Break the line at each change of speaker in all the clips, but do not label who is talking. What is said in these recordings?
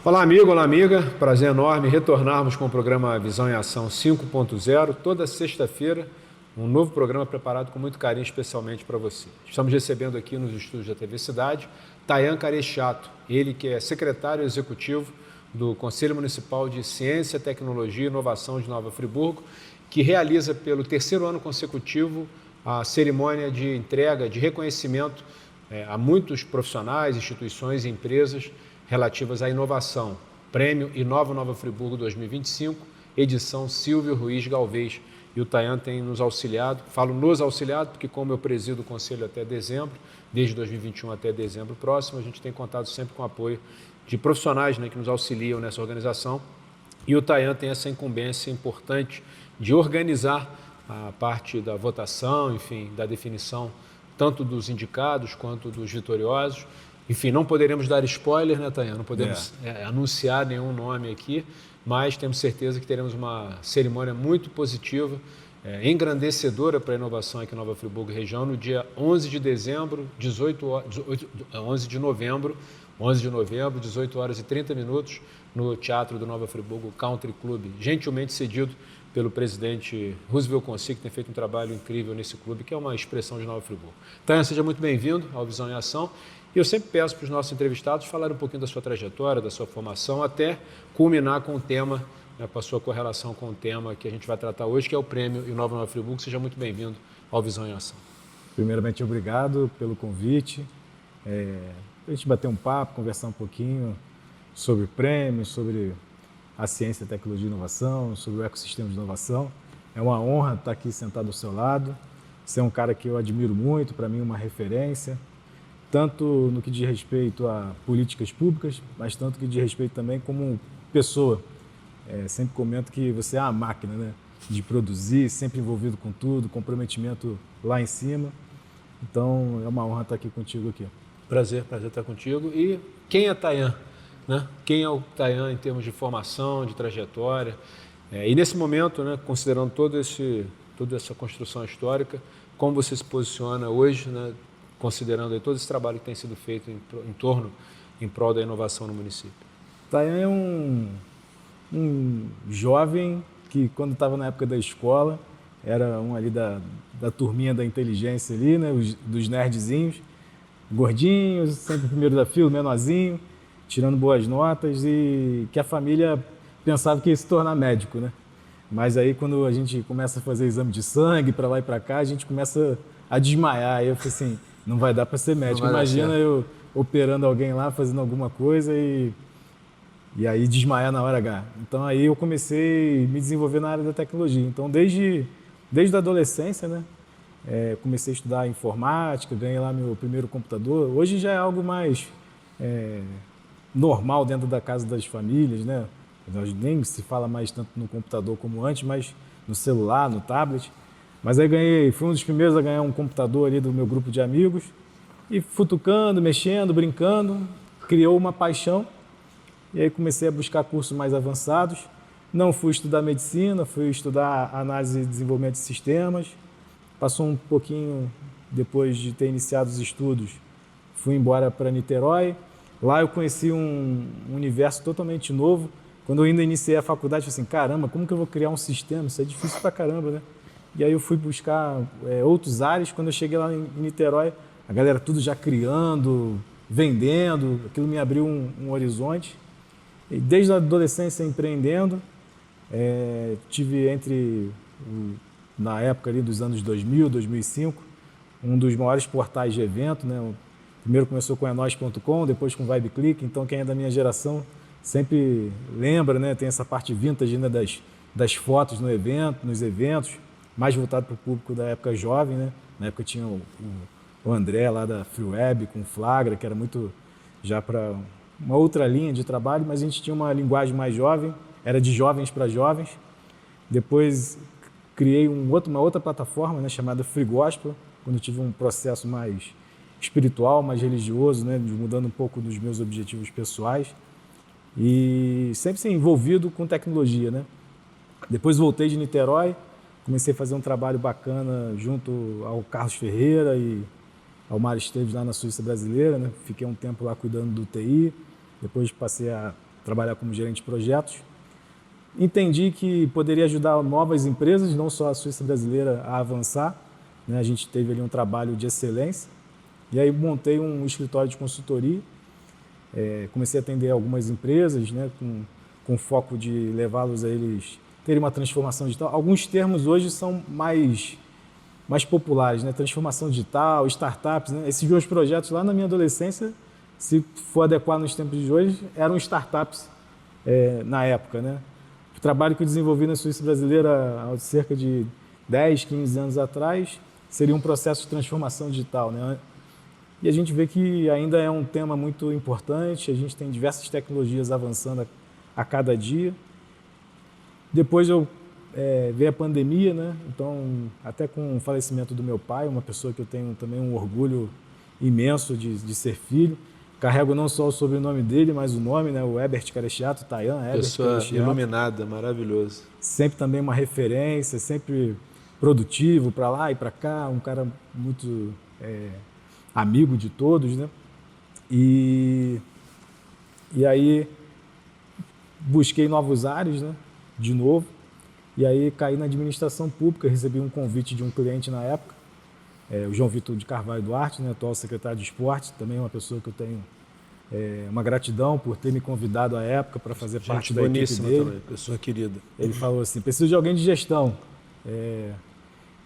Olá, amigo, olá, amiga. Prazer enorme retornarmos com o programa Visão em Ação 5.0. Toda sexta-feira, um novo programa preparado com muito carinho, especialmente para você. Estamos recebendo aqui nos estúdios da TV Cidade, Tayan Carechato, ele que é secretário executivo do Conselho Municipal de Ciência, Tecnologia e Inovação de Nova Friburgo, que realiza pelo terceiro ano consecutivo a cerimônia de entrega, de reconhecimento a muitos profissionais, instituições e empresas relativas à inovação. Prêmio Inova Nova Friburgo 2025, edição Silvio Ruiz Galvez. E o Tayan tem nos auxiliado, falo nos auxiliado, porque como eu presido o Conselho até dezembro, desde 2021 até dezembro próximo, a gente tem contado sempre com o apoio de profissionais, que nos auxiliam nessa organização. E o Tayan tem essa incumbência importante de organizar a parte da votação, enfim, da definição tanto dos indicados quanto dos vitoriosos. Enfim, não poderemos dar spoiler, né, Tayan? Não podemos anunciar nenhum nome aqui, mas temos certeza que teremos uma cerimônia muito positiva, engrandecedora para a inovação aqui em Nova Friburgo região, no dia 11 de dezembro, 11 de novembro, 18 horas e 30 minutos, no Teatro do Nova Friburgo Country Club, gentilmente cedido pelo presidente Roosevelt Consi, que tem feito um trabalho incrível nesse clube, que é uma expressão de Nova Friburgo. Tayan, seja muito bem-vindo ao Visão em Ação. E eu sempre peço para os nossos entrevistados falarem um pouquinho da sua trajetória, da sua formação, até culminar com o tema, com a sua correlação com o tema que a gente vai tratar hoje, que é o Prêmio Inova Nova Friburgo. Seja muito bem-vindo ao Visão em Ação.
Primeiramente, obrigado pelo convite. Para a gente bater um papo, conversar um pouquinho sobre o prêmio, sobre a ciência, tecnologia e inovação, sobre o ecossistema de inovação. É uma honra estar aqui sentado ao seu lado. Você é um cara que eu admiro muito, para mim uma referência, tanto no que diz respeito a políticas públicas, mas tanto que diz respeito também como pessoa. Sempre comento que você é uma máquina, né, de produzir, sempre envolvido com tudo, comprometimento lá em cima. Então, é uma honra estar aqui contigo aqui.
Prazer estar contigo. E quem é Tayan? Né? Quem é o Tayan em termos de formação, de trajetória? E nesse momento, considerando toda essa construção histórica, como você se posiciona hoje, considerando aí todo esse trabalho que tem sido feito em prol da inovação no município?
Tayan é um jovem que, quando estava na época da escola, era um ali da turminha da inteligência ali, dos nerdzinhos, gordinhos, sempre primeiro da fila, menorzinho, tirando boas notas, e que a família pensava que ia se tornar médico, né? Mas aí, quando a gente começa a fazer exame de sangue para lá e para cá, a gente começa a desmaiar. Aí eu falei assim, não vai dar para ser médico. Imagina eu operando alguém lá, fazendo alguma coisa e aí desmaiar na hora H. Então aí eu comecei a me desenvolver na área da tecnologia. Então desde a adolescência, comecei a estudar informática, ganhei lá meu primeiro computador. Hoje já é algo mais normal dentro da casa das famílias, né? Nem se fala mais tanto no computador como antes, mas no celular, no tablet. Mas aí fui um dos primeiros a ganhar um computador ali do meu grupo de amigos e futucando, mexendo, brincando, criou uma paixão. E aí comecei a buscar cursos mais avançados. Não fui estudar medicina, fui estudar análise e desenvolvimento de sistemas. Passou um pouquinho depois de ter iniciado os estudos, fui embora para Niterói. Lá eu conheci um universo totalmente novo. Quando eu ainda iniciei a faculdade, eu falei assim, caramba, como que eu vou criar um sistema? Isso é difícil pra caramba, né? E aí eu fui buscar outros áreas. Quando eu cheguei lá em Niterói, a galera tudo já criando, vendendo, aquilo me abriu um horizonte. E desde a adolescência empreendendo, tive na época ali dos anos 2000, 2005, um dos maiores portais de evento, né? O primeiro começou com enos.com, depois com VibeClick. Então quem é da minha geração sempre lembra, né? Tem essa parte vintage, né? das fotos nos eventos, mais voltado para o público da época jovem, né? Na época tinha o André lá da FreeWeb com o Flagra, que era muito já para uma outra linha de trabalho, mas a gente tinha uma linguagem mais jovem, era de jovens para jovens. Depois criei uma outra plataforma, né, chamada Free Gospel, quando eu tive um processo mais espiritual, mais religioso, né, mudando um pouco dos meus objetivos pessoais. E sempre assim, envolvido com tecnologia, né? Depois voltei de Niterói, comecei a fazer um trabalho bacana junto ao Carlos Ferreira e ao Mário Esteves lá na Suíça Brasileira, né? Fiquei um tempo lá cuidando do TI, depois passei a trabalhar como gerente de projetos. Entendi que poderia ajudar novas empresas, não só a Suíça brasileira, a avançar, né? A gente teve ali um trabalho de excelência. E aí montei um escritório de consultoria, comecei a atender algumas empresas, né, com foco de levá-los a eles terem uma transformação digital. Alguns termos hoje são mais populares, né? Transformação digital, startups, né? Esses meus projetos lá na minha adolescência, se for adequar nos tempos de hoje, eram startups na época, né? O trabalho que eu desenvolvi na Suíça brasileira há cerca de 10, 15 anos atrás seria um processo de transformação digital, né? E a gente vê que ainda é um tema muito importante, a gente tem diversas tecnologias avançando a cada dia. Depois veio a pandemia, né? Então, até com o falecimento do meu pai, uma pessoa que eu tenho também um orgulho imenso de ser filho, carrego não só o sobrenome dele, mas o nome, né? O Herbert Carechiato, Tayan Herbert
Pessoa
Carechiato.
iluminada, maravilhoso.
Sempre também uma referência, sempre produtivo para lá e para cá, um cara muito amigo de todos, né? E aí busquei novos ares, né? De novo. E aí caí na administração pública, recebi um convite de um cliente na época, o João Vitor de Carvalho Duarte, né? Atual secretário de esporte, também uma pessoa que eu tenho uma gratidão por ter me convidado à época para fazer parte da equipe dele.
Também, pessoa querida.
Ele falou assim, preciso de alguém de gestão.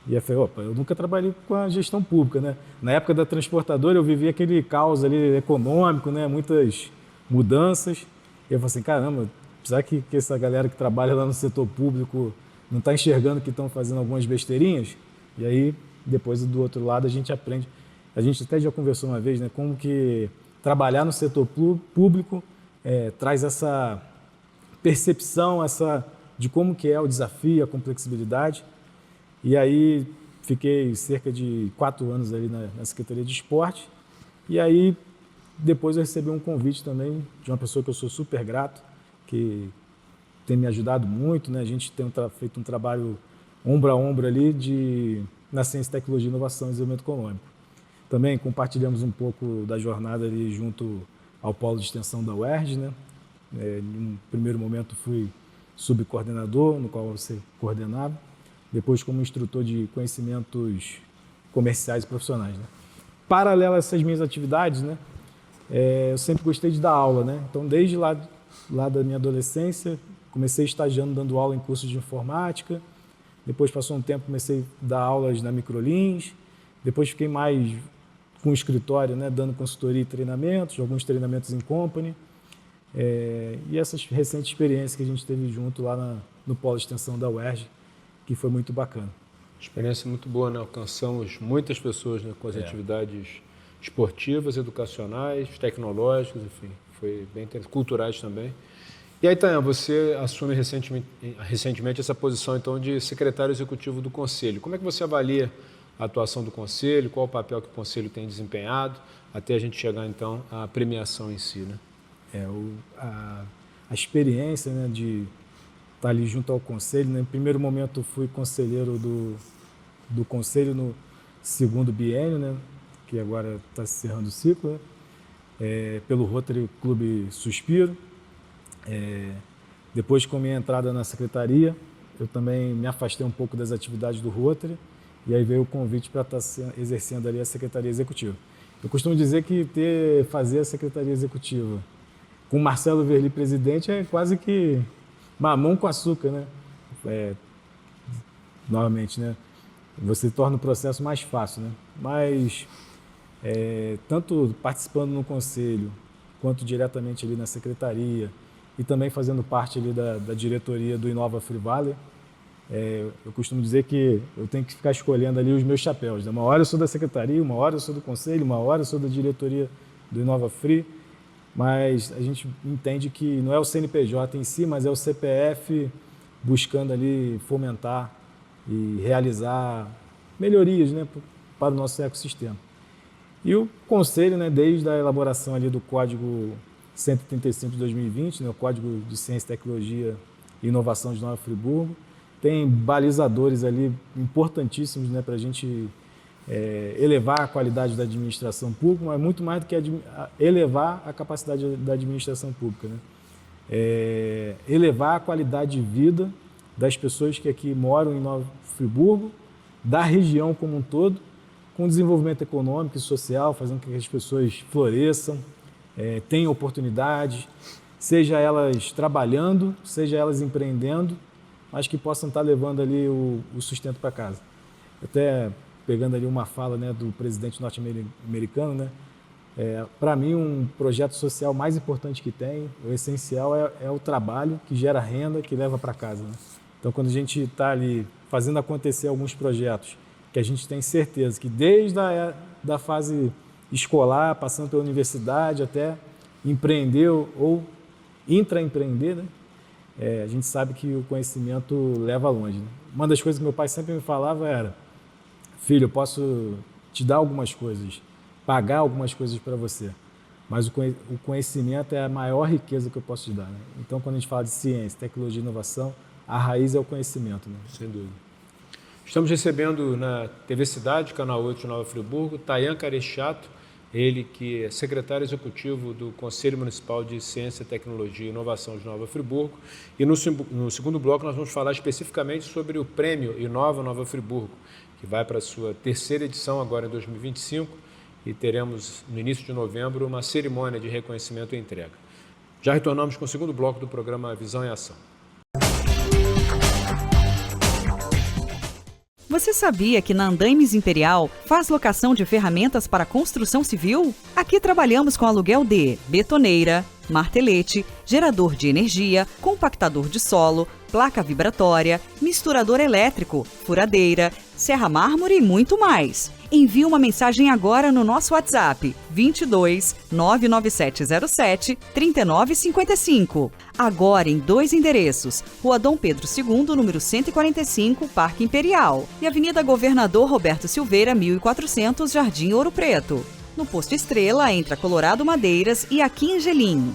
E eu falei, opa, eu nunca trabalhei com a gestão pública, né? Na época da transportadora eu vivi aquele caos ali econômico, né? Muitas mudanças. E eu falei assim, caramba, será que essa galera que trabalha lá no setor público não está enxergando que estão fazendo algumas besteirinhas? E aí, depois do outro lado, a gente aprende. A gente até já conversou uma vez, né? Como que trabalhar no setor público traz essa percepção de como que é o desafio, a complexibilidade. E aí fiquei cerca de 4 anos ali na Secretaria de Esporte. E aí depois eu recebi um convite também de uma pessoa que eu sou super grato, que tem me ajudado muito, né? A gente tem feito um trabalho ombro a ombro ali na ciência, tecnologia, inovação e desenvolvimento econômico. Também compartilhamos um pouco da jornada ali junto ao polo de extensão da UERJ, né? No primeiro momento fui subcoordenador, no qual você coordenava. Depois como instrutor de conhecimentos comerciais e profissionais, né? Paralelo a essas minhas atividades, né? Eu sempre gostei de dar aula, né? Então, desde lá da minha adolescência, comecei estagiando dando aula em cursos de informática. Depois passou um tempo, comecei a dar aulas na Microlins. Depois fiquei mais com o escritório, né? Dando consultoria e treinamentos, alguns treinamentos em company. E essas recentes experiências que a gente teve junto lá no polo de extensão da UERJ, que foi muito bacana.
Experiência muito boa, né? Alcançamos muitas pessoas, né, com as atividades esportivas, educacionais, tecnológicas, enfim, foi bem interessante, culturais também. E aí, Tayan, você assume recentemente essa posição, então, de secretário executivo do Conselho. Como é que você avalia a atuação do Conselho? Qual o papel que o Conselho tem desempenhado até a gente chegar, então, à premiação em si, né?
A experiência, né, de estar ali junto ao Conselho, né? Em primeiro momento fui conselheiro do Conselho no segundo biênio, né? Que agora está se encerrando o ciclo, né? Pelo Rotary Clube Suspiro. Depois, com a minha entrada na secretaria, eu também me afastei um pouco das atividades do Rotary e aí veio o convite para estar exercendo ali a secretaria executiva. Eu costumo dizer que fazer a secretaria executiva com Marcelo Verli presidente é quase que mamão com açúcar, né? Novamente, né? Você torna o processo mais fácil, né? Mas, tanto participando no conselho, quanto diretamente ali na secretaria, e também fazendo parte ali da diretoria do Inova Free Valley, eu costumo dizer que eu tenho que ficar escolhendo ali os meus chapéus, né? Uma hora eu sou da secretaria, uma hora eu sou do conselho, uma hora eu sou da diretoria do Inova Free, mas a gente entende que não é o CNPJ em si, mas é o CPF buscando ali fomentar e realizar melhorias, né, para o nosso ecossistema. E o Conselho, né, desde a elaboração ali do Código 135 de 2020, né, o Código de Ciência, Tecnologia e Inovação de Nova Friburgo, tem balizadores ali importantíssimos, né, para a gente elevar a qualidade da administração pública, mas muito mais do que elevar a capacidade da administração pública, né? elevar a qualidade de vida das pessoas que aqui moram em Nova Friburgo, da região como um todo, com desenvolvimento econômico e social, fazendo com que as pessoas floresçam, tenham oportunidades, seja elas trabalhando, seja elas empreendendo, mas que possam estar levando ali o sustento para casa. Até pegando ali uma fala, né, do presidente norte-americano, né, para mim, um projeto social mais importante que tem, o essencial é o trabalho que gera renda, que leva para casa, né? Então, quando a gente está ali fazendo acontecer alguns projetos, que a gente tem certeza que desde da fase escolar, passando pela universidade, até empreender ou intraempreender, né? A gente sabe que o conhecimento leva longe, né? Uma das coisas que meu pai sempre me falava era: filho, eu posso te dar algumas coisas, pagar algumas coisas para você, mas o conhecimento é a maior riqueza que eu posso te dar, né? Então, quando a gente fala de ciência, tecnologia e inovação, a raiz é o conhecimento, né?
Sem dúvida. Estamos recebendo na TV Cidade, Canal 8 de Nova Friburgo, Tayan Carechato, ele que é secretário executivo do Conselho Municipal de Ciência, Tecnologia e Inovação de Nova Friburgo. E no segundo bloco nós vamos falar especificamente sobre o Prêmio Inova Nova Friburgo, que vai para a sua terceira edição agora em 2025, e teremos no início de novembro uma cerimônia de reconhecimento e entrega. Já retornamos com o segundo bloco do programa Visão em Ação.
Você sabia que na Andaimes Imperial faz locação de ferramentas para construção civil? Aqui trabalhamos com aluguel de betoneira, martelete, gerador de energia, compactador de solo, placa vibratória, misturador elétrico, furadeira, serra mármore e muito mais. Envie uma mensagem agora no nosso WhatsApp 22 99707 3955. Agora em 2 endereços: Rua Dom Pedro II, número 145, Parque Imperial, e Avenida Governador Roberto Silveira, 1400, Jardim Ouro Preto. No Posto Estrela, entre a Colorado Madeiras e a Quingelim.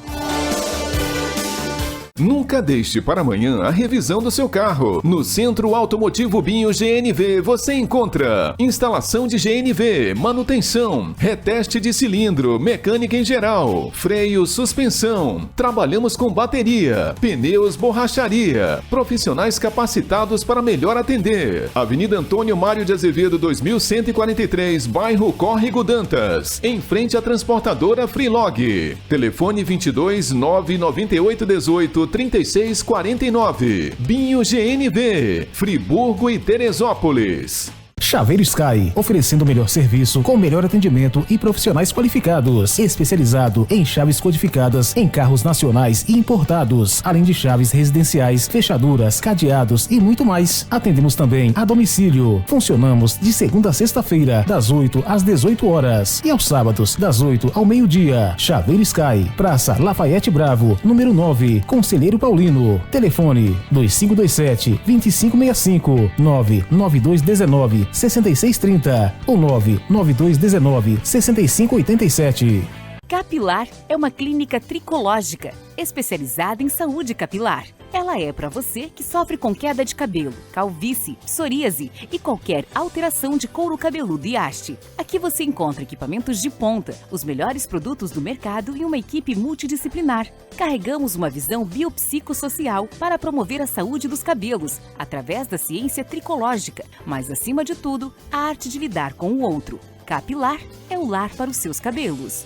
Nunca deixe para amanhã a revisão do seu carro. No Centro Automotivo Binho GNV você encontra instalação de GNV, manutenção, reteste de cilindro, mecânica em geral, freio, suspensão. Trabalhamos com bateria, pneus, borracharia. Profissionais capacitados para melhor atender. Avenida Antônio Mário de Azevedo 2143, bairro Córrego Dantas, em frente à transportadora Freelog. Telefone 22 998 18 3649. Binho GNV, Friburgo e Teresópolis.
Chaveiro Sky, oferecendo o melhor serviço, com o melhor atendimento e profissionais qualificados, especializado em chaves codificadas em carros nacionais e importados, além de chaves residenciais, fechaduras, cadeados e muito mais. Atendemos também a domicílio. Funcionamos de segunda a sexta-feira, das 8 às 18 horas e aos sábados, das 8 ao meio-dia. Chaveiro Sky, Praça Lafayette Bravo, número 9, Conselheiro Paulino. Telefone 2527-2565, 99219 6630 ou 99219 6587.
Capilar é uma clínica tricológica, especializada em saúde capilar. Ela é para você que sofre com queda de cabelo, calvície, psoríase e qualquer alteração de couro cabeludo e haste. Aqui você encontra equipamentos de ponta, os melhores produtos do mercado e uma equipe multidisciplinar. Carregamos uma visão biopsicossocial para promover a saúde dos cabelos, através da ciência tricológica, mas acima de tudo, a arte de lidar com o outro. Capilar é o lar para os seus cabelos.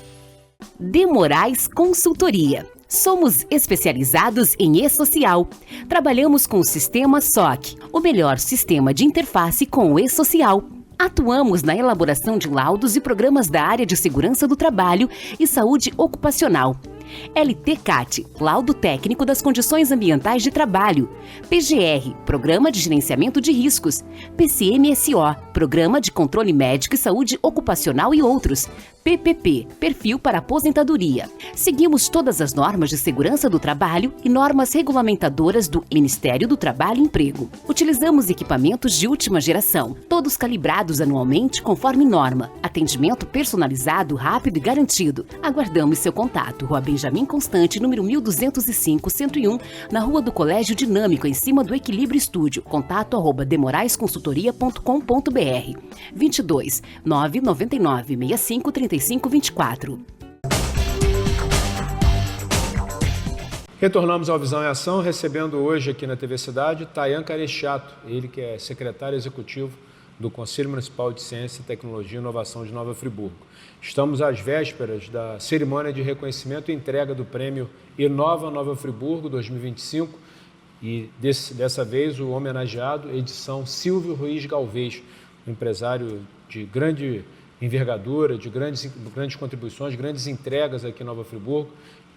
De Moraes Consultoria. Somos especializados em e-social. Trabalhamos com o sistema SOC, o melhor sistema de interface com o e-social. Atuamos na elaboração de laudos e programas da área de segurança do trabalho e saúde ocupacional. LTCAT, Laudo Técnico das Condições Ambientais de Trabalho. PGR, Programa de Gerenciamento de Riscos. PCMSO, Programa de Controle Médico e Saúde Ocupacional e outros. PPP, Perfil para Aposentadoria. Seguimos todas as normas de segurança do trabalho e normas regulamentadoras do Ministério do Trabalho e Emprego. Utilizamos equipamentos de última geração, todos calibrados anualmente conforme norma. Atendimento personalizado, rápido e garantido. Aguardamos seu contato. Rua Benjamin Constante, número 1205, 101, na Rua do Colégio Dinâmico, em cima do Equilíbrio Estúdio. Contato @demoraesconsultoria.com.br. 22 999 65 3524.
Retornamos ao Visão em Ação, recebendo hoje aqui na TV Cidade Tayan Carechato, ele que é secretário executivo do Conselho Municipal de Ciência, Tecnologia e Inovação de Nova Friburgo. Estamos às vésperas da cerimônia de reconhecimento e entrega do prêmio Inova Nova Friburgo 2025 e dessa vez o homenageado, edição Silvio Ruiz Galvez, um empresário de grande envergadura, de grandes contribuições, grandes entregas aqui em Nova Friburgo.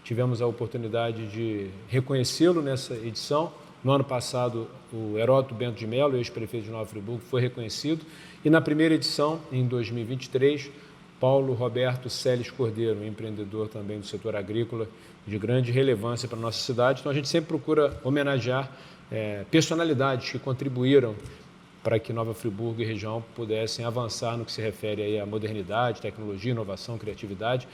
Tivemos a oportunidade de reconhecê-lo nessa edição. No ano passado, o Heródoto Bento de Mello, ex-prefeito de Nova Friburgo, foi reconhecido. E na primeira edição, em 2023, Paulo Roberto Celes Cordeiro, um empreendedor também do setor agrícola de grande relevância para a nossa cidade. Então, a gente sempre procura homenagear personalidades que contribuíram para que Nova Friburgo e região pudessem avançar no que se refere aí à modernidade, tecnologia, inovação, criatividade.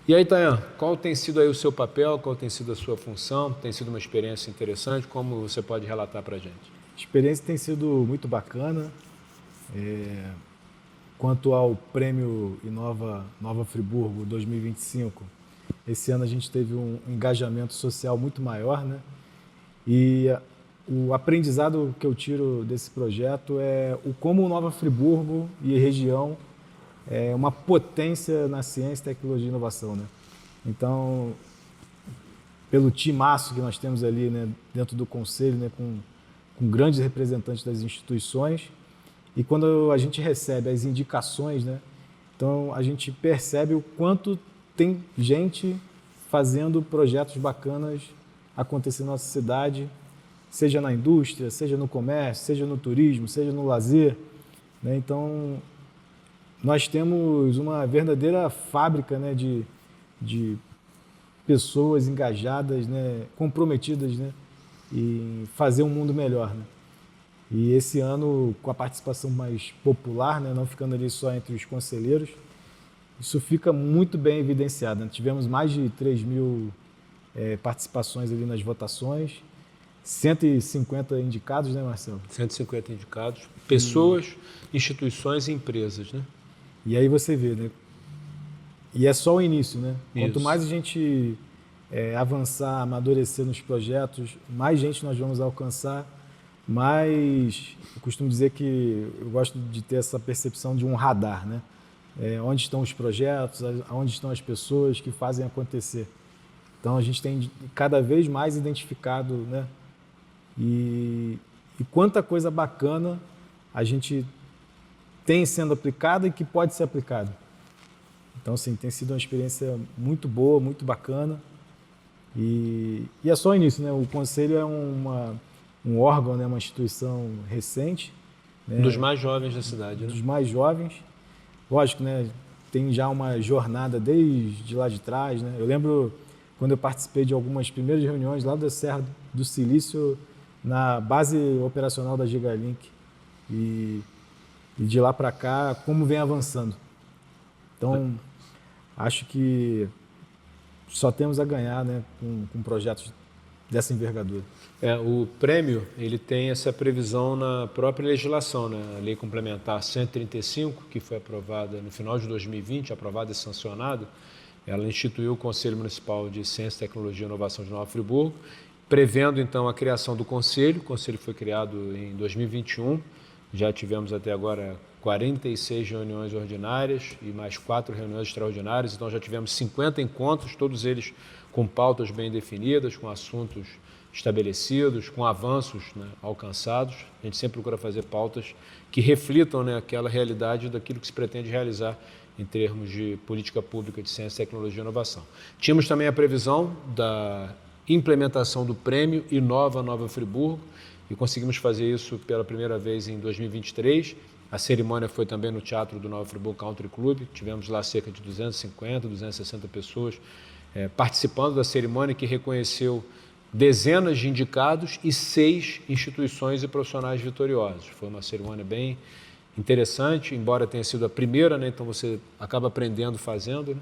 E aí, Tayan, qual tem sido aí o seu papel, qual tem sido a sua função? Tem sido uma experiência interessante? Como você pode relatar para a gente?
A experiência tem sido muito bacana. Quanto ao prêmio Inova Nova Friburgo 2025, esse ano a gente teve um engajamento social muito maior, né? E o aprendizado que eu tiro desse projeto é como Nova Friburgo e região é uma potência na ciência, tecnologia e inovação, né? Então, pelo timaço que nós temos ali, né, dentro do conselho, né, com grandes representantes das instituições, e quando a gente recebe as indicações, né, então a gente percebe o quanto tem gente fazendo projetos bacanas acontecer na nossa cidade, seja na indústria, seja no comércio, seja no turismo, seja no lazer, né? Então, nós temos uma verdadeira fábrica, né, de pessoas engajadas, né, comprometidas, né, em fazer um mundo melhor, né? E esse ano, com a participação mais popular, né, não ficando ali só entre os conselheiros, isso fica muito bem evidenciado, né? Tivemos mais de 3.000 participações ali nas votações, 150 indicados, né, Marcelo?
150 indicados, pessoas, instituições e empresas, né?
E aí você vê, né? E é só o início, né?
Isso.
Quanto mais a gente avançar, amadurecer nos projetos, mais gente nós vamos alcançar, mais... Eu costumo dizer que eu gosto de ter essa percepção de um radar, né? Onde estão os projetos, onde estão as pessoas que fazem acontecer. Então, a gente tem cada vez mais identificado, né? E quanta coisa bacana a gente tem sendo aplicada e que pode ser aplicada. Então, assim, tem sido uma experiência muito boa, muito bacana. E é só o início, né? O Conselho é um órgão, né? Uma instituição recente. Né?
Um dos mais jovens da cidade, né?
Dos mais jovens. Lógico, né? Tem já uma jornada desde lá de trás, né? Eu lembro quando eu participei de algumas primeiras reuniões lá da Serra do Silício, na base operacional da Gigalink. E de lá para cá, como vem avançando. Então, acho que só temos a ganhar, né, com projetos dessa envergadura.
O prêmio, ele tem essa previsão na própria legislação, né? A Lei Complementar 135, que foi aprovada no final de 2020, aprovada e sancionada, ela instituiu o Conselho Municipal de Ciência, Tecnologia e Inovação de Nova Friburgo, prevendo, então, a criação do Conselho. O Conselho foi criado em 2021, já tivemos até agora 46 reuniões ordinárias e mais 4 reuniões extraordinárias, então já tivemos 50 encontros, todos eles com pautas bem definidas, com assuntos estabelecidos, com avanços, né, alcançados. A gente sempre procura fazer pautas que reflitam, né, aquela realidade daquilo que se pretende realizar em termos de política pública de ciência, tecnologia e inovação. Tínhamos também a previsão da implementação do prêmio Inova Nova Friburgo, e conseguimos fazer isso pela primeira vez em 2023. A cerimônia foi também no Teatro do Nova Friburgo Country Club. Tivemos lá cerca de 250, 260 pessoas participando da cerimônia, que reconheceu dezenas de indicados e 6 instituições e profissionais vitoriosos. Foi uma cerimônia bem interessante, embora tenha sido a primeira, né? Então você acaba aprendendo fazendo, né?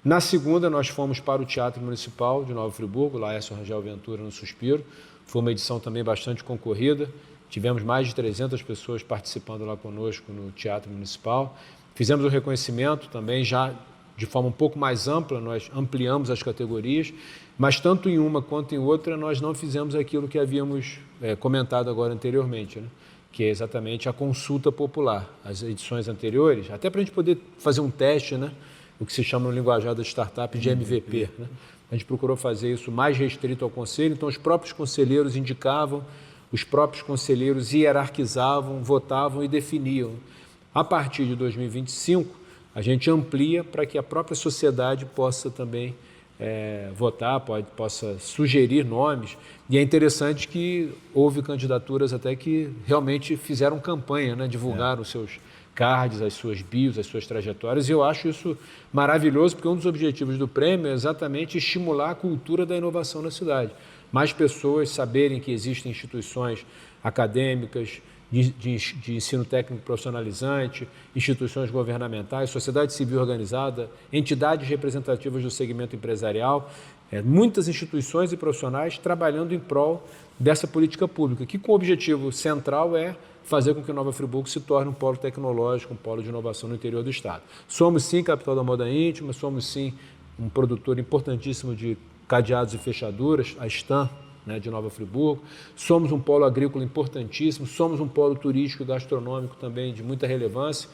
Na segunda, nós fomos para o Teatro Municipal de Nova Friburgo, Laércio Rangel Ventura, no Suspiro. Foi uma edição também bastante concorrida. Tivemos mais de 300 pessoas participando lá conosco no Teatro Municipal. Fizemos o reconhecimento também já de forma um pouco mais ampla, nós ampliamos as categorias, mas tanto em uma quanto em outra nós não fizemos aquilo que havíamos comentado agora anteriormente, né? Que é exatamente a consulta popular. As edições anteriores, até para a gente poder fazer um teste, né? O que se chama no linguajar da startup de MVP. Né? A gente procurou fazer isso mais restrito ao conselho, então os próprios conselheiros indicavam, os próprios conselheiros hierarquizavam, votavam e definiam. A partir de 2025, a gente amplia para que a própria sociedade possa também votar, possa sugerir nomes. E é interessante que houve candidaturas até que realmente fizeram campanha, né? Divulgaram os seus cards, as suas bios, as suas trajetórias, e eu acho isso maravilhoso, porque um dos objetivos do prêmio é exatamente estimular a cultura da inovação na cidade. Mais pessoas saberem que existem instituições acadêmicas, de ensino técnico profissionalizante, instituições governamentais, sociedade civil organizada, entidades representativas do segmento empresarial, muitas instituições e profissionais trabalhando em prol dessa política pública, que com o objetivo central é fazer com que Nova Friburgo se torne um polo tecnológico, um polo de inovação no interior do Estado. Somos sim capital da moda íntima, somos sim um produtor importantíssimo de cadeados e fechaduras, a Stan, né, de Nova Friburgo, somos um polo agrícola importantíssimo, somos um polo turístico e gastronômico também de muita relevância,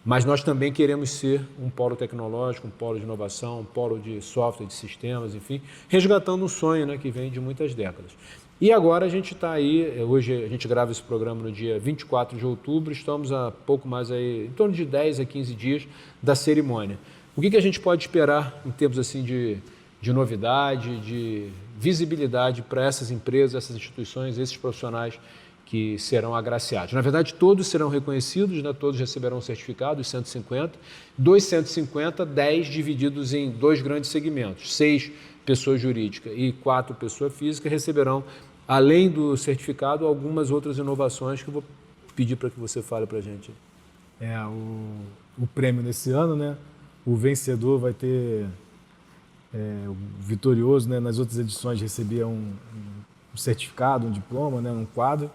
mas nós também queremos ser um polo tecnológico, um polo de inovação, um polo de software, de sistemas, enfim, resgatando um sonho, né, que vem de muitas décadas. E agora a gente está aí, hoje a gente grava esse programa no dia 24 de outubro, estamos a pouco mais aí, em torno de 10 a 15 dias da cerimônia. O que a gente pode esperar em termos assim de novidade, de visibilidade para essas empresas, essas instituições, esses profissionais que serão agraciados? Na verdade, todos serão reconhecidos, né? Todos receberão um certificado, os 150. Dos 150, 10 divididos em 2 grandes segmentos. 6 pessoas jurídicas e 4 pessoas físicas receberão, além do certificado, algumas outras inovações que eu vou pedir para que você fale para a gente.
O prêmio desse ano, né? O vencedor vai ter... o vitorioso, né? Nas outras edições recebia um certificado, um diploma, né? Um quadro.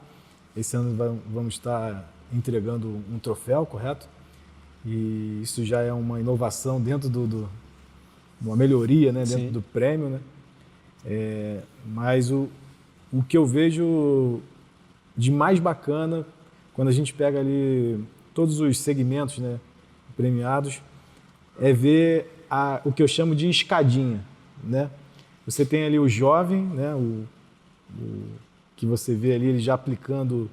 Esse ano vamos estar entregando um troféu, correto? E isso já é uma inovação dentro uma melhoria, né? Dentro do prêmio, né? Mas o que eu vejo de mais bacana, quando a gente pega ali todos os segmentos, né, premiados, é ver o que eu chamo de escadinha, né? Você tem ali o jovem, né? Que você vê ali ele já aplicando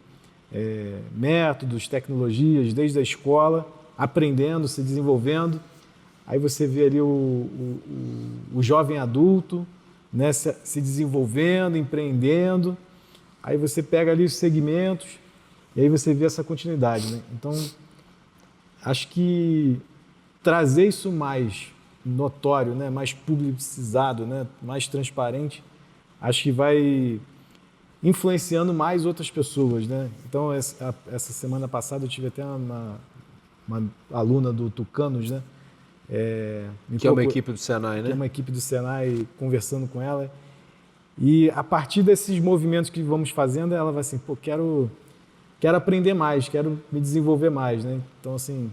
métodos, tecnologias desde a escola, aprendendo, se desenvolvendo. Aí você vê ali o jovem adulto, né? Se desenvolvendo, empreendendo. Aí você pega ali os segmentos e aí você vê essa continuidade, né? Então, acho que trazer isso mais notório, né, mais publicizado, né, mais transparente, acho que vai influenciando mais outras pessoas, né? Então, essa semana passada eu tive até uma aluna do Tucanos, né?
Que é uma equipe do Senai, né?
Que é uma equipe do Senai, conversando com ela. E a partir desses movimentos que vamos fazendo, ela vai assim, pô, quero aprender mais, quero me desenvolver mais, né? Então, assim,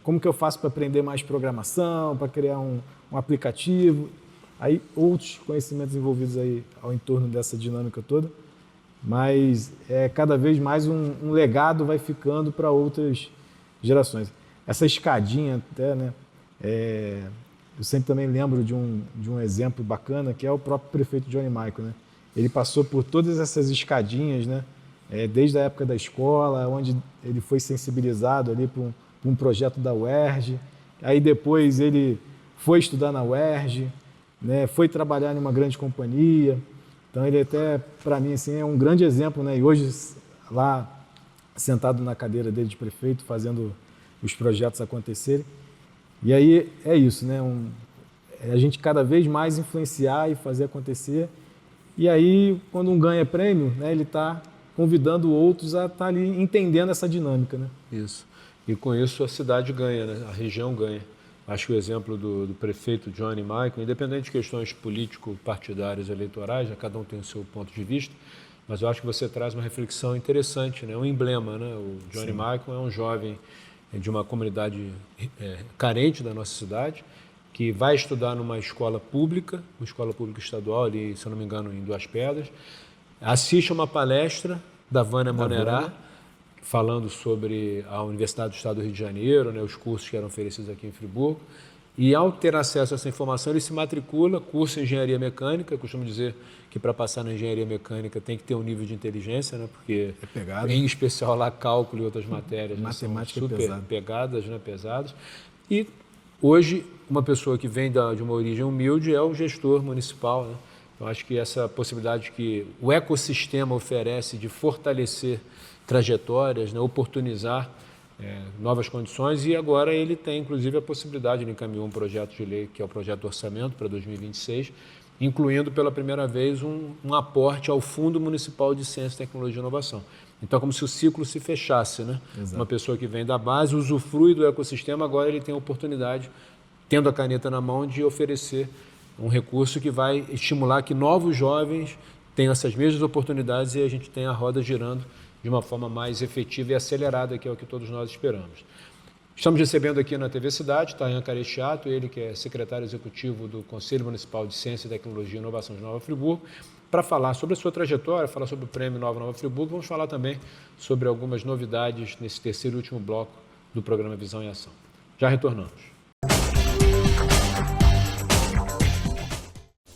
como que eu faço para aprender mais programação, para criar um aplicativo? Aí outros conhecimentos envolvidos aí ao entorno dessa dinâmica toda, mas cada vez mais um legado vai ficando para outras gerações. Essa escadinha até, né? Eu sempre também lembro de um exemplo bacana, que é o próprio prefeito Johnny Michael, né? Ele passou por todas essas escadinhas, né? Desde a época da escola, onde ele foi sensibilizado ali para um projeto da UERJ, aí depois ele foi estudar na UERJ, né? Foi trabalhar em uma grande companhia. Então ele até, para mim, assim, é um grande exemplo, né? E hoje, lá, sentado na cadeira dele de prefeito, fazendo os projetos acontecerem. E aí é isso, né? A gente cada vez mais influenciar e fazer acontecer. E aí, quando um ganha prêmio, né, ele está convidando outros a estar ali entendendo essa dinâmica, né?
Isso. E com isso a cidade ganha, né? A região ganha. Acho que o exemplo do prefeito Johnny Michael, independente de questões político-partidárias eleitorais, né, cada um tem o seu ponto de vista, mas eu acho que você traz uma reflexão interessante, né? Um emblema, né? O Johnny Michael é um jovem de uma comunidade carente da nossa cidade, que vai estudar numa escola pública estadual, ali, se eu não me engano, em Duas Pedras, assiste a uma palestra da Vânia Monerá, falando sobre a Universidade do Estado do Rio de Janeiro, né, os cursos que eram oferecidos aqui em Friburgo, e ao ter acesso a essa informação, ele se matricula, curso em Engenharia Mecânica. Eu costumo dizer que para passar na Engenharia Mecânica tem que ter um nível de inteligência, né, porque, em especial lá, cálculo e outras matérias,
matemática,
né, são super pegadas, né, pesadas. E hoje, uma pessoa que vem de uma origem humilde é o gestor municipal, né? Então, acho que essa possibilidade que o ecossistema oferece de fortalecer trajetórias, né, oportunizar novas condições, e agora ele tem, inclusive, a possibilidade, ele encaminhou um projeto de lei, que é o projeto do orçamento para 2026, incluindo pela primeira vez um aporte ao Fundo Municipal de Ciência, Tecnologia e Inovação. Então, como se o ciclo se fechasse, né? Exato. Uma pessoa que vem da base, usufrui do ecossistema, agora ele tem a oportunidade, tendo a caneta na mão, de oferecer um recurso que vai estimular que novos jovens tenham essas mesmas oportunidades e a gente tenha a roda girando de uma forma mais efetiva e acelerada, que é o que todos nós esperamos. Estamos recebendo aqui na TV Cidade Tayan Caresciato, ele que é secretário executivo do Conselho Municipal de Ciência, Tecnologia e Inovação de Nova Friburgo, para falar sobre a sua trajetória, falar sobre o Prêmio Nova Friburgo. Vamos falar também sobre algumas novidades nesse terceiro e último bloco do programa Visão em Ação. Já retornamos.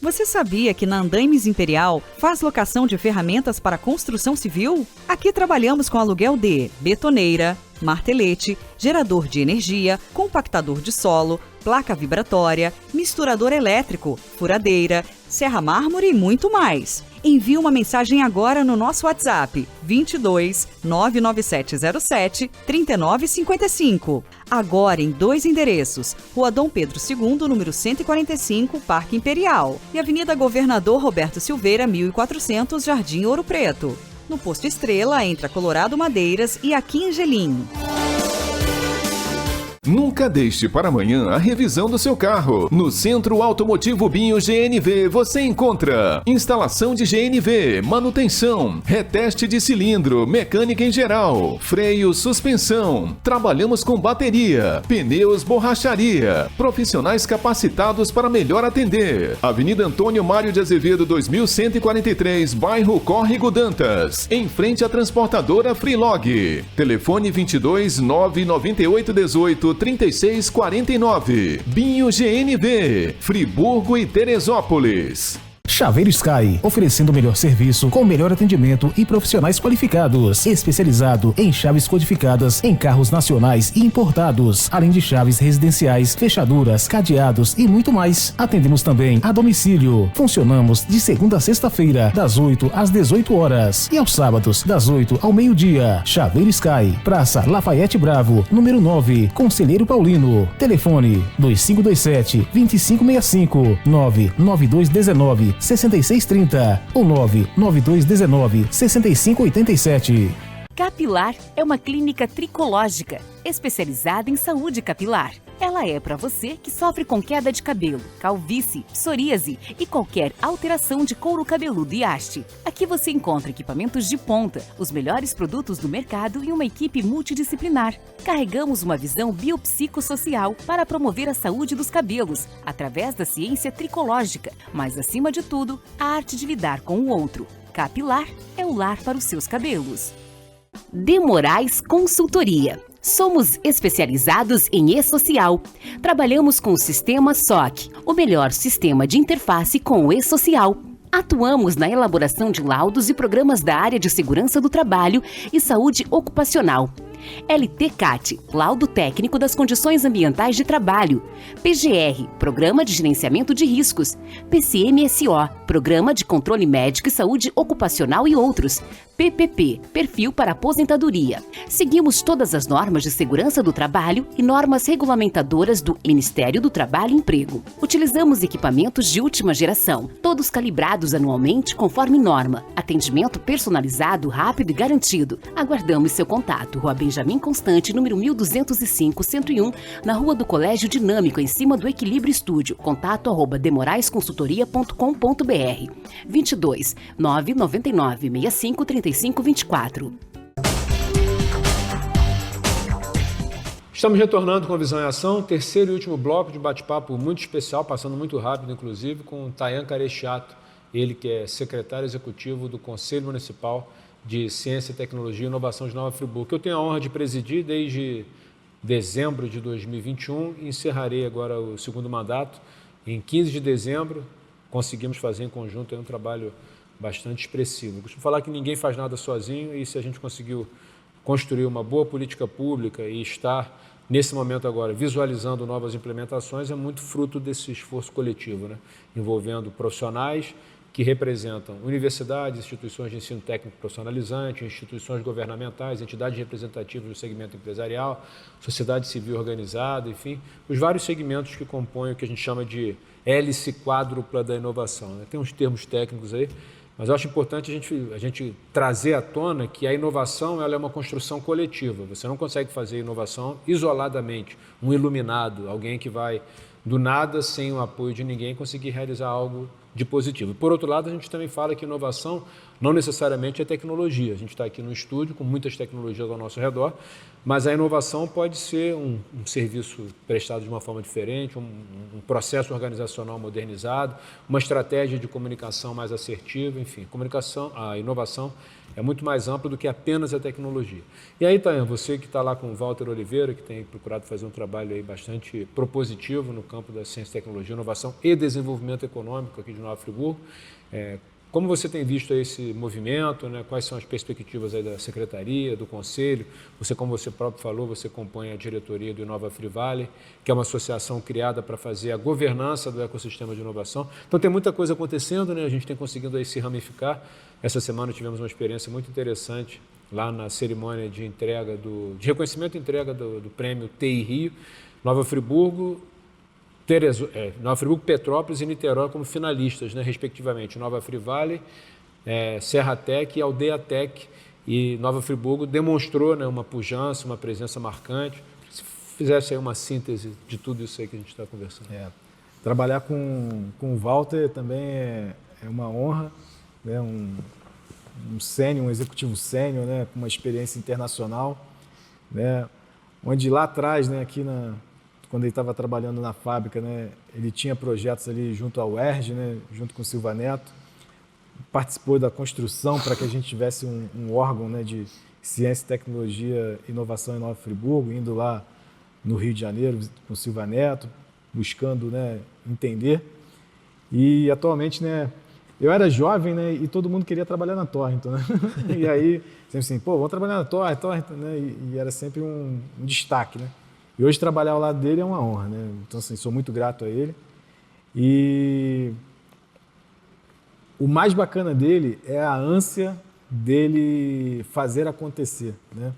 Você sabia que na Andaimes Imperial faz locação de ferramentas para construção civil? Aqui trabalhamos com aluguel de betoneira, martelete, gerador de energia, compactador de solo, placa vibratória, misturador elétrico, furadeira, serra mármore e muito mais. Envie uma mensagem agora no nosso WhatsApp 22 99707 3955. Agora em 2 endereços: Rua Dom Pedro II, número 145, Parque Imperial, e Avenida Governador Roberto Silveira, 1400, Jardim Ouro Preto. No Posto Estrela, entre a Colorado Madeiras e a Quingelim.
Nunca deixe para amanhã a revisão do seu carro. No Centro Automotivo Binho GNV você encontra instalação de GNV, manutenção, reteste de cilindro, mecânica em geral, freio, suspensão. Trabalhamos com bateria, pneus, borracharia. Profissionais capacitados para melhor atender. Avenida Antônio Mário de Azevedo 2143, bairro Córrego Dantas, em frente à transportadora Freelog. Telefone 22 998 18 3649. Binho GNV, Friburgo e Teresópolis.
Chaveiro Sky, oferecendo o melhor serviço com o melhor atendimento e profissionais qualificados, especializado em chaves codificadas em carros nacionais e importados, além de chaves residenciais, fechaduras, cadeados e muito mais. Atendemos também a domicílio. Funcionamos de segunda a sexta-feira, das 8 às 18 horas e aos sábados, das 8 ao meio-dia. Chaveiro Sky, Praça Lafayette Bravo, número 9, Conselheiro Paulino. Telefone 2567-2565, 99219-6630 ou 99219-6587.
Capilar é uma clínica tricológica, especializada em saúde capilar. Ela é para você que sofre com queda de cabelo, calvície, psoríase e qualquer alteração de couro cabeludo e haste. Aqui você encontra equipamentos de ponta, os melhores produtos do mercado e uma equipe multidisciplinar. Carregamos uma visão biopsicossocial para promover a saúde dos cabelos, através da ciência tricológica, mas acima de tudo, a arte de lidar com o outro. Capilar é o lar para os seus cabelos. De Moraes Consultoria. Somos especializados em e-social. Trabalhamos com o sistema SOC, o melhor sistema de interface com o e-social. Atuamos na elaboração de laudos e programas da área de segurança do trabalho e saúde ocupacional. LTCAT, Laudo Técnico das Condições Ambientais de Trabalho. PGR, Programa de Gerenciamento de Riscos. PCMSO, Programa de Controle Médico e Saúde Ocupacional e outros. PPP, Perfil para Aposentadoria. Seguimos todas as normas de segurança do trabalho e normas regulamentadoras do Ministério do Trabalho e Emprego. Utilizamos equipamentos de última geração, todos calibrados anualmente conforme norma. Atendimento personalizado, rápido e garantido. Aguardamos seu contato. Rua Benjamin Constante, número 1205-101, na Rua do Colégio Dinâmico, em cima do Equilíbrio Estúdio. Contato @demoraesconsultoria.com.br 22 999 65 35 24.
Estamos retornando com a Visão em Ação, terceiro e último bloco de bate-papo muito especial, passando muito rápido, inclusive, com o Tayan Caresciato, ele que é secretário executivo do Conselho Municipal de Ciência, Tecnologia e Inovação de Nova Friburgo, que eu tenho a honra de presidir desde dezembro de 2021 e encerrarei agora o segundo mandato. Em 15 de dezembro, conseguimos fazer em conjunto um trabalho bastante expressivo. Eu costumo falar que ninguém faz nada sozinho e se a gente conseguiu construir uma boa política pública e estar, nesse momento agora, visualizando novas implementações, é muito fruto desse esforço coletivo, né? Envolvendo profissionais que representam universidades, instituições de ensino técnico profissionalizante, instituições governamentais, entidades representativas do segmento empresarial, sociedade civil organizada, enfim, os vários segmentos que compõem o que a gente chama de hélice quádrupla da inovação, né? Tem uns termos técnicos aí, mas eu acho importante a gente trazer à tona que a inovação ela é uma construção coletiva. Você não consegue fazer inovação isoladamente, um iluminado, alguém que vai do nada, sem o apoio de ninguém, conseguir realizar algo de positivo. Por outro lado, a gente também fala que inovação não necessariamente é tecnologia. A gente está aqui no estúdio com muitas tecnologias ao nosso redor, mas a inovação pode ser um serviço prestado de uma forma diferente, um processo organizacional modernizado, uma estratégia de comunicação mais assertiva, enfim. A inovação é muito mais ampla do que apenas a tecnologia. E aí, Tayan, você que está lá com o Walter Oliveira, que tem procurado fazer um trabalho aí bastante propositivo no campo da ciência, tecnologia, inovação e desenvolvimento econômico aqui de Nova Friburgo, como você tem visto esse movimento, né? Quais são as perspectivas aí da Secretaria, do Conselho? Você, como você próprio falou, você compõe a diretoria do Inova Frivale, que é uma associação criada para fazer a governança do ecossistema de inovação. Então tem muita coisa acontecendo, né? A gente tem conseguido aí se ramificar. Essa semana tivemos uma experiência muito interessante lá na cerimônia de entrega de reconhecimento e entrega do prêmio TI Rio, Nova Friburgo, Nova Friburgo, Petrópolis e Niterói como finalistas, né, respectivamente. Nova Frivale, Serra Tech e Aldeia Tech. E Nova Friburgo demonstrou, né, uma pujança, uma presença marcante. Se fizesse aí uma síntese de tudo isso aí que a gente está conversando.
Trabalhar com o Walter também é uma honra, né, um executivo sênior, né, com uma experiência internacional, né, onde lá atrás, né, quando ele estava trabalhando na fábrica, né, ele tinha projetos ali junto ao UERJ, né, junto com o Silva Neto, participou da construção para que a gente tivesse um órgão, né, de ciência, tecnologia e inovação em Nova Friburgo, indo lá no Rio de Janeiro com o Silva Neto, buscando, né, entender. E atualmente, né, eu era jovem, né, e todo mundo queria trabalhar na Torrington, né? E aí, sempre assim, vamos trabalhar na Torrington, né? E era sempre um destaque, né? E hoje trabalhar ao lado dele é uma honra, né? Então, assim, sou muito grato a ele. E o mais bacana dele é a ânsia dele fazer acontecer, né?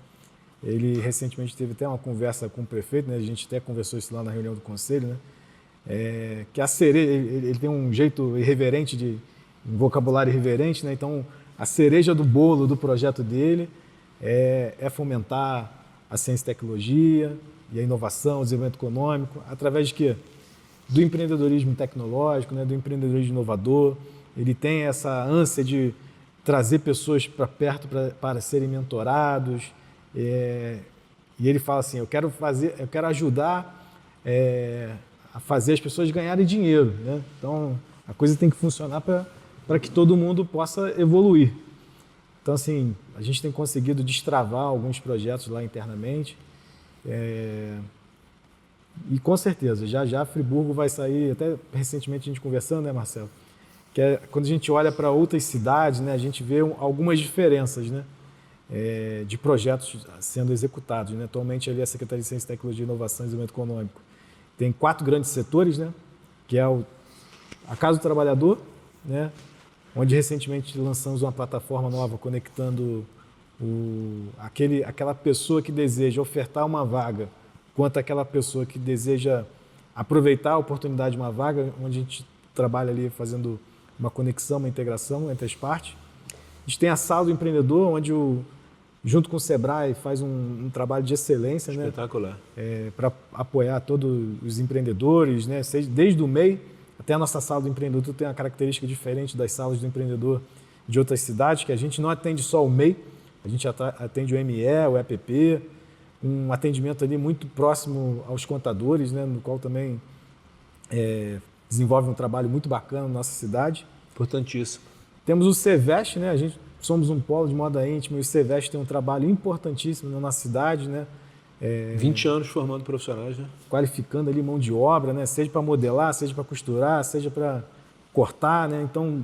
Ele recentemente teve até uma conversa com o prefeito, né? A gente até conversou isso lá na reunião do conselho, né? Que a cereja, ele tem um jeito irreverente, um vocabulário irreverente, né? Então, a cereja do bolo do projeto dele é fomentar a ciência e tecnologia, e a inovação, o desenvolvimento econômico, através de quê? Do empreendedorismo tecnológico, né? Do empreendedorismo inovador. Ele tem essa ânsia de trazer pessoas para perto para serem mentorados. E ele fala assim, eu quero ajudar a fazer as pessoas ganharem dinheiro, né? Então, a coisa tem que funcionar para que todo mundo possa evoluir. Então, assim, a gente tem conseguido destravar alguns projetos lá internamente. E com certeza, já Friburgo vai sair, até recentemente a gente conversando, né, Marcelo? Que quando a gente olha para outras cidades, né, a gente vê algumas diferenças, né, de projetos sendo executados, né? Atualmente ali a Secretaria de Ciência, Tecnologia, Inovação e Desenvolvimento Econômico tem 4 grandes setores, né, que é a Casa do Trabalhador, né, onde recentemente lançamos uma plataforma nova conectando aquela pessoa que deseja ofertar uma vaga quanto aquela pessoa que deseja aproveitar a oportunidade de uma vaga, onde a gente trabalha ali fazendo uma conexão, uma integração entre as partes. A gente tem a Sala do Empreendedor, onde junto com o Sebrae faz um trabalho de excelência,
espetacular,
né, para apoiar todos os empreendedores, né, desde o MEI até a nossa Sala do Empreendedor tem uma característica diferente das salas do empreendedor de outras cidades, que a gente não atende só o MEI, a gente atende o ME, o EPP, um atendimento ali muito próximo aos contadores, né, no qual também desenvolve um trabalho muito bacana na nossa cidade.
Importantíssimo.
Temos o Cevest, né, somos um polo de moda íntima e o Cevest tem um trabalho importantíssimo na nossa cidade, né?
20 anos formando profissionais, né?
Qualificando ali mão de obra, né? Seja para modelar, seja para costurar, seja para cortar, né? Então,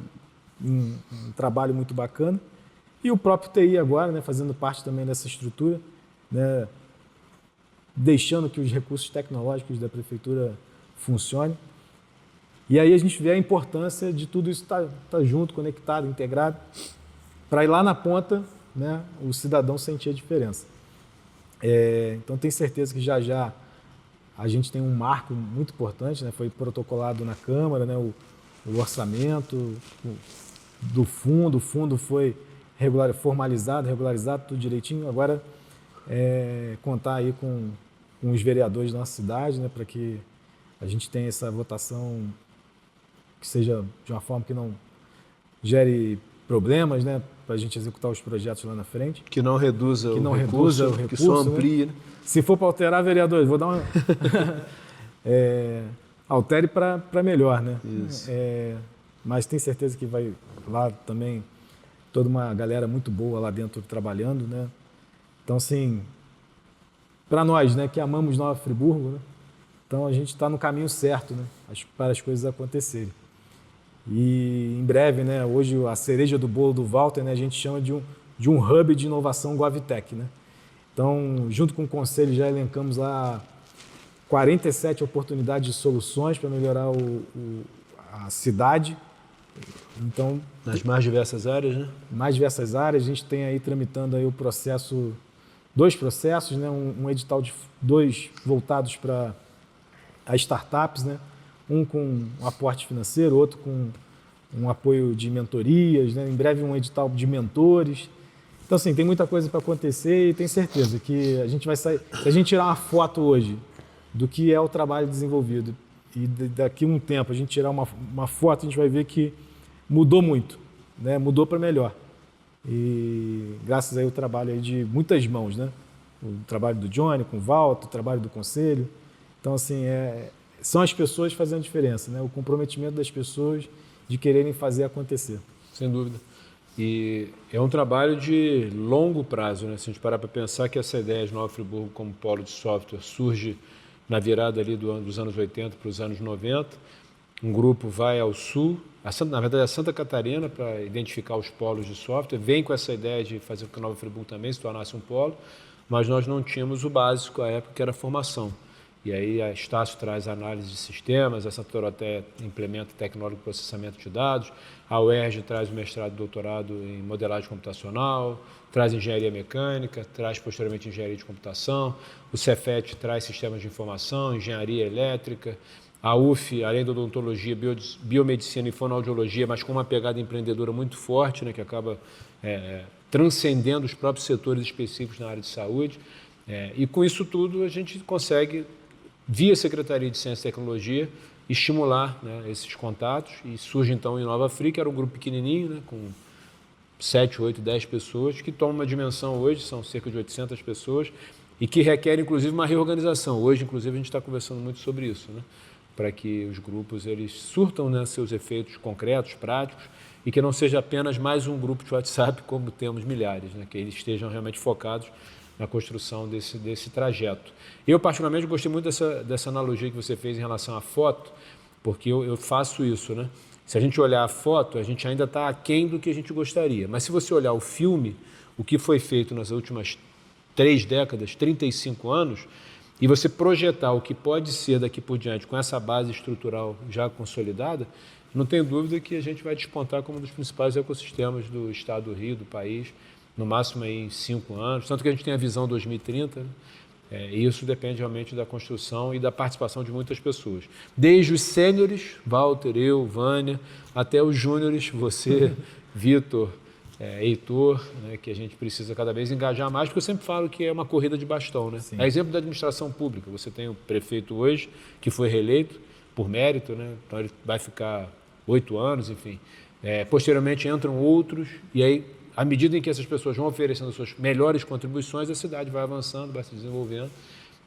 um trabalho muito bacana. E o próprio TI agora, né? Fazendo parte também dessa estrutura, né? Deixando que os recursos tecnológicos da prefeitura funcionem. E aí a gente vê a importância de tudo isso estar junto, conectado, integrado, para ir lá na ponta, né? O cidadão sentir a diferença. Então, tenho certeza que já já a gente tem um marco muito importante, né? Foi protocolado na Câmara, né? O orçamento do fundo, o fundo foi formalizado, regularizado, tudo direitinho. Agora, contar aí com os vereadores da nossa cidade, né? Para que a gente tenha essa votação que seja de uma forma que não gere problemas, né? Para a gente executar os projetos lá na frente.
Que não reduza o recurso, que só amplie. Né?
Se for para alterar, vereadores, vou dar uma... altere para melhor, né?
Isso.
Mas tenho certeza que vai lá também toda uma galera muito boa lá dentro trabalhando, né? Então, assim, para nós, né, que amamos Nova Friburgo, né? Então a gente está no caminho certo, né? Para as coisas acontecerem. E em breve, né, hoje a cereja do bolo do Walter, né, a gente chama de um hub de inovação GovTech, né? Então, junto com o Conselho, já elencamos lá 47 oportunidades de soluções para melhorar a cidade. Então,
nas mais diversas áreas, né?
Mais diversas áreas, a gente tem aí tramitando aí dois processos, né? Um edital de 2 voltados para as startups, né? Um com um aporte financeiro, outro com um apoio de mentorias, né? Em breve um edital de mentores. Então, assim, tem muita coisa para acontecer e tenho certeza que a gente vai sair... Se a gente tirar uma foto hoje do que é o trabalho desenvolvido e daqui a um tempo a gente tirar uma foto, a gente vai ver que mudou muito, né? Mudou para melhor. E graças aí ao trabalho aí de muitas mãos, né? O trabalho do Johnny com o Walter, o trabalho do Conselho. Então, assim, são as pessoas fazendo a diferença, né? O comprometimento das pessoas de quererem fazer acontecer.
Sem dúvida. E é um trabalho de longo prazo, né? Se a gente parar para pensar que essa ideia de Nova Friburgo como polo de software surge na virada ali dos anos 80 para os anos 90, um grupo vai ao sul, na verdade a Santa Catarina, para identificar os polos de software, vem com essa ideia de fazer com que Nova Friburgo também se tornasse um polo, mas nós não tínhamos o básico à época, que era a formação. E aí a Estácio traz análise de sistemas, a Santa Doroteia implementa tecnologia de processamento de dados, a UERJ traz o mestrado e doutorado em modelagem computacional, traz engenharia mecânica, traz posteriormente engenharia de computação, o Cefet traz sistemas de informação, engenharia elétrica, a UF, além da odontologia, biomedicina e fonoaudiologia, mas com uma pegada empreendedora muito forte, né, que acaba transcendendo os próprios setores específicos na área de saúde. E com isso tudo a gente consegue, via Secretaria de Ciência e Tecnologia, estimular, né, esses contatos, e surge então o Inova Free, que era um grupo pequenininho, né, com 7, 8, 10 pessoas, que toma uma dimensão hoje, são cerca de 800 pessoas, e que requer inclusive uma reorganização. Hoje, inclusive, a gente está conversando muito sobre isso, né, para que os grupos eles surtam, né, seus efeitos concretos, práticos, e que não seja apenas mais um grupo de WhatsApp, como temos milhares, né, que eles estejam realmente focados na construção desse trajeto. Eu, particularmente, gostei muito dessa analogia que você fez em relação à foto, porque eu faço isso, né? Se a gente olhar a foto, a gente ainda está aquém do que a gente gostaria. Mas se você olhar o filme, o que foi feito nas últimas 3 décadas, 35 anos, e você projetar o que pode ser daqui por diante com essa base estrutural já consolidada, não tenho dúvida que a gente vai despontar como um dos principais ecossistemas do estado do Rio, do país, no máximo aí em 5 anos, tanto que a gente tem a visão 2030, né? E isso depende realmente da construção e da participação de muitas pessoas. Desde os sêniores, Walter, eu, Vânia, até os júniores, você, Vitor, Heitor, né, que a gente precisa cada vez engajar mais, porque eu sempre falo que é uma corrida de bastão, né? É exemplo da administração pública. Você tem o prefeito hoje, que foi reeleito por mérito, né? Então ele vai ficar 8 anos, enfim. Posteriormente entram outros, e aí À medida em que essas pessoas vão oferecendo as suas melhores contribuições, a cidade vai avançando, vai se desenvolvendo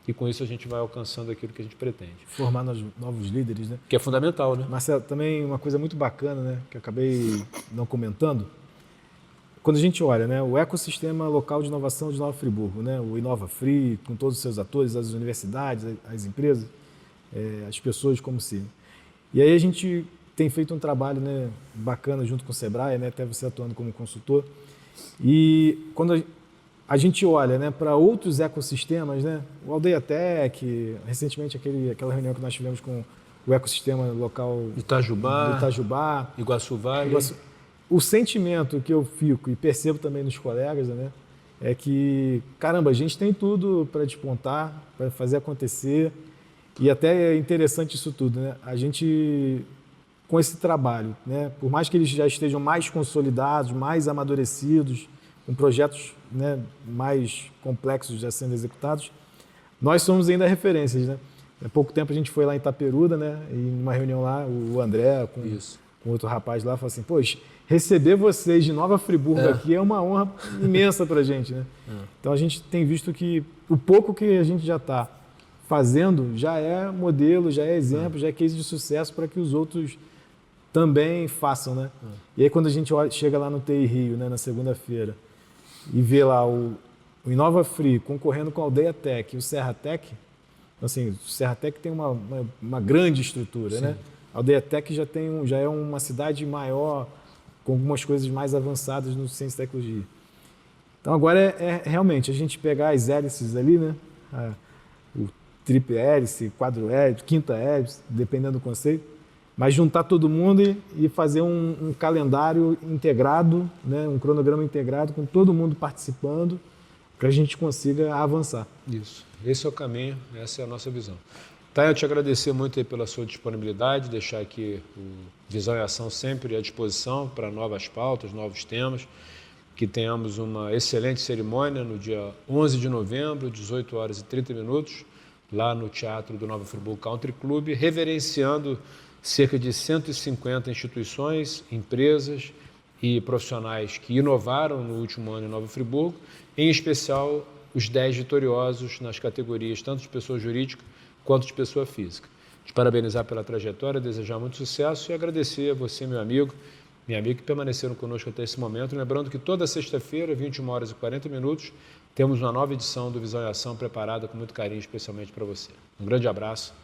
e com isso a gente vai alcançando aquilo que a gente pretende.
Formar novos líderes, né?
Que é fundamental, né?
Marcelo, também uma coisa muito bacana, né, que eu acabei não comentando, quando a gente olha, né, o ecossistema local de inovação de Nova Friburgo, né, o Inova Free, com todos os seus atores, as universidades, as empresas, as pessoas como se. E aí a gente tem feito um trabalho, né, bacana junto com o Sebrae, né, até você atuando como consultor. E quando a gente olha, né, para outros ecossistemas, né, o Aldeia Tech, recentemente aquela reunião que nós tivemos com o ecossistema local
Itajubá, Iguaçu Vale.
O sentimento que eu fico e percebo também nos colegas, né, é que, caramba, a gente tem tudo para despontar, para fazer acontecer, e até é interessante isso tudo, né? A gente, com esse trabalho, né, por mais que eles já estejam mais consolidados, mais amadurecidos, com projetos, né, mais complexos já sendo executados, nós somos ainda referências, né? Há pouco tempo a gente foi lá em Itaperuda, né, e em uma reunião lá, o André com outro rapaz lá falou assim, poxa, receber vocês de Nova Friburgo aqui é uma honra imensa para a gente, né? Então a gente tem visto que o pouco que a gente já está fazendo já é modelo, já é exemplo, já é case de sucesso para que os outros também façam, né? E aí quando a gente chega lá no TI Rio, né, na segunda-feira, e vê lá o Inova Free concorrendo com a Aldeia Tech e o Serra Tech, assim, o Serra Tech tem uma grande estrutura, né? A Aldeia Tech já é uma cidade maior, com algumas coisas mais avançadas no ciência e tecnologia. Então agora é realmente a gente pegar as hélices ali, né? O triple hélice, quadro hélice, quinta hélice, dependendo do conceito, mas juntar todo mundo e fazer um calendário integrado, né? Um cronograma integrado com todo mundo participando para a gente consiga avançar.
Isso, esse é o caminho, essa é a nossa visão. Tá, eu te agradecer muito aí pela sua disponibilidade, deixar aqui o Visão e Ação sempre à disposição para novas pautas, novos temas, que tenhamos uma excelente cerimônia no dia 11 de novembro, 18 horas e 30 minutos, lá no Teatro do Nova Friburgo Country Club, reverenciando cerca de 150 instituições, empresas e profissionais que inovaram no último ano em Nova Friburgo, em especial os 10 vitoriosos nas categorias tanto de pessoa jurídica quanto de pessoa física. Te parabenizar pela trajetória, desejar muito sucesso e agradecer a você, meu amigo, minha amiga, que permaneceram conosco até esse momento. Lembrando que toda sexta-feira, 21 horas e 40 minutos, temos uma nova edição do Visão e Ação preparada com muito carinho, especialmente para você. Um grande abraço,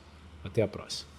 até a próxima.